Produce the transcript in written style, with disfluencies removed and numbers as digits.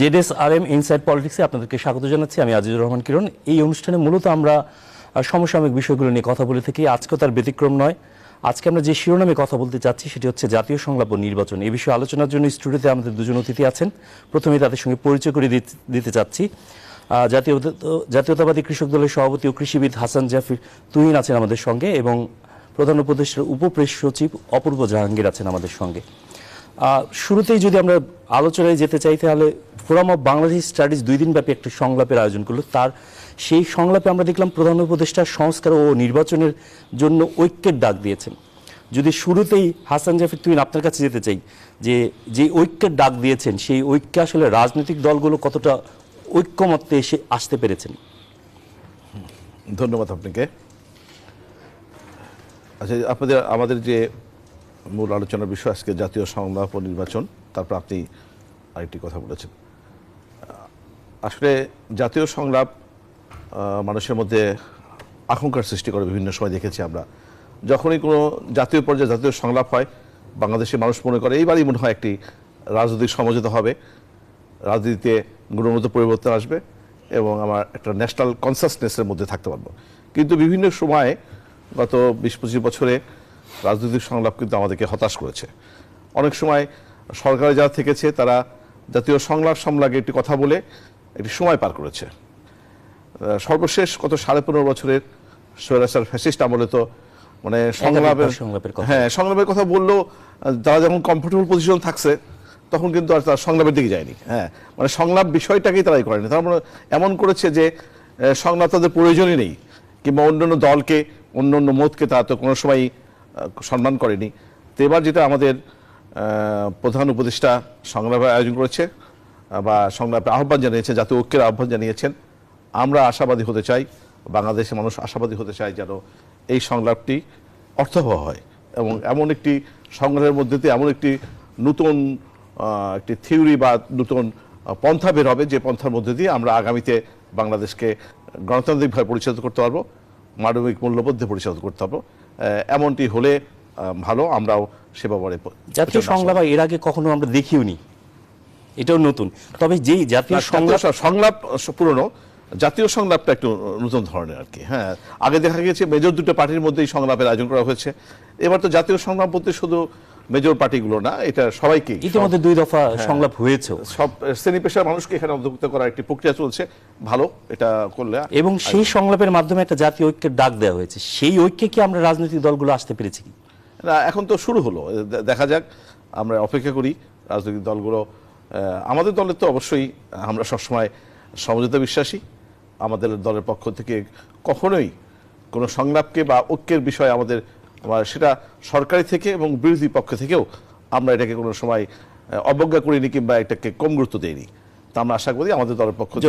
ZSRM inside পলিটিক্সে আপনাদেরকে স্বাগত জানাচ্ছি। আমি আজিজুর রহমান কিরণ। এই অনুষ্ঠানে মূলত আমরা সমসাময়িক বিষয়গুলো নিয়ে কথা বলে থাকি। আজকে তার ব্যতিক্রম নয়। আজকে আমরা যে শিরোনামে কথা বলতে চাচ্ছি সেটি হচ্ছে জাতীয় সংলাপ ও নির্বাচন। এই বিষয়ে আলোচনার জন্য স্টুডিওতে আমাদের দুজন অতিথি আছেন। প্রথমে তাদের সঙ্গে পরিচয় করে দিতে চাচ্ছি। জাতীয়তাবাদী কৃষক দলের সভাপতি ও কৃষিবিদ হাসান জাফর তুহিন আছেন আমাদের সঙ্গে, এবং প্রধান উপদেষ্টার উপপ্রেস সচিব অপূর্ব জাহাঙ্গীর আছেন আমাদের সঙ্গে। শুরুতেই যদি আমরা আলোচনায় যেতে চাই, তাহলে ফোরাম অফ বাংলাদেশ স্টাডিজ 2 দিনব্যাপী একটি সংলাপের আয়োজন করলো। সেই সংলাপে আমরা দেখলাম প্রধান উপদেষ্টা সংস্কার ও নির্বাচনের জন্য ঐক্যের ডাক দিয়েছেন। যদি শুরুতেই হাসান জাফর তুহিন আপনার কাছে যেতে চাই, যে ঐক্যের ডাক দিয়েছেন সেই ঐক্যে আসলে রাজনৈতিক দলগুলো কতটা ঐক্যমত্যে এসে আসতে পেরেছেন? ধন্যবাদ আপনাকে। আচ্ছা, আমাদের যে মূল আলোচনার বিষয় আজকে জাতীয় সংলাপ ও নির্বাচন, তারপর আপনি আরেকটি কথা বলেছেন। আসলে জাতীয় সংলাপ মানুষের মধ্যে আকাঙ্ক্ষার সৃষ্টি করে। বিভিন্ন সময় দেখেছি আমরা, যখনই কোনো জাতীয় পর্যায়ে জাতীয় সংলাপ হয়, বাংলাদেশের মানুষ মনে করে এইবারই মনে হয় একটি রাজনৈতিক সমঝোতা হবে, রাজনীতিতে গুণগত পরিবর্তন আসবে এবং আমার একটা ন্যাশনাল কনসাসনেসের মধ্যে থাকতে পারবো। কিন্তু বিভিন্ন সময়ে গত 20-25 বছরে রাজনৈতিক সংলাপ কিন্তু আমাদেরকে হতাশ করেছে। অনেক সময় সরকারে যারা থেকেছে তারা জাতীয় সংলাপ সংলাপে একটি কথা বলে একটি সময় পার করেছে। সর্বশেষ গত 15.5 বছরের স্বৈরাচার ফ্যাসিস্ট আমলে তো মানে সংলাপের কথা বললেও তারা যখন কমফোর্টেবল পজিশন থাকছে তখন কিন্তু আর তারা সংলাপের দিকে যায়নি। মানে সংলাপ বিষয়টাকেই তারাই করেনি। তারা এমন করেছে যে সংলাপ তাদের প্রয়োজনই নেই, কিংবা অন্যান্য দলকে, অন্যান্য মতকে তারা তো কোনো সময়ই সম্মান করেনি। তো এবার যেটা আমাদের প্রধান উপদেষ্টা সংলাপের আয়োজন করেছে বা সংলাপের আহ্বান জানিয়েছেন, জাতীয় ঐক্যের আহ্বান জানিয়েছেন, আমরা আশাবাদী হতে চাই, বাংলাদেশের মানুষ আশাবাদী হতে চায় যেন এই সংলাপটি অর্থবহ হয় এবং এমন একটি সংগ্রামের মধ্যে দিয়ে এমন একটি নতুন একটি থিওরি বা নতুন পন্থা বের হবে, যে পন্থার মধ্যে দিয়ে আমরা আগামীতে বাংলাদেশকে গণতান্ত্রিকভাবে পরিচালিত করতে পারবো, মানবিক মূল্যবোধে পরিচালিত করতে পারবো। এমনটি হলে ভালো, আমরাও সে ব্যাপারে। জাতীয় সংলাপ এর আগে কখনো আমরা দেখিওনি, এটাও নতুন। তবে যেই জাতীয় সংলাপ পুরনো, জাতীয় সংলাপটা একটু নতুন ধরনের আর কি। আগে দেখা গেছে মেজর দুটো পার্টির মধ্যেই সংলাপের আয়োজন করা হয়েছে। এবার তো জাতীয় সংলাপ বলতে শুধু মেজর পার্টিগুলো না, এটা সবাইকে, ইতিমধ্যে 2 দফা সংলাপ হয়েছে, সব শ্রেণী পেশার মানুষকে এখানে অন্তর্ভুক্ত করার একটি প্রক্রিয়া চলছে। ভালো এটা করলে। এবং সেই সংলাপের মাধ্যমে একটা জাতীয় ঐক্যের ডাক দেওয়া হয়েছে। সেই ঐক্যে কি আমরা রাজনৈতিক দলগুলো আসতে পেরেছি কি না? এখন তো শুরু হলো, দেখা যাক, আমরা অপেক্ষা করি রাজনৈতিক দলগুলো। আমাদের দলের তো অবশ্যই আমরা সবসময় সমঝোতা বিশ্বাসী। আমাদের দলের পক্ষ থেকে কখনোই কোনো সংলাপকে বা ঐক্যের বিষয়ে আমাদের, সেটা সরকারি থেকে এবং বিরোধী পক্ষ থেকেও আমরা এটাকে কোনো সময় অবজ্ঞা করিনি কিংবা এটাকে কম গুরুত্ব দেইনি। তা আমরা আশা করি আমাদের দলের পক্ষ থেকে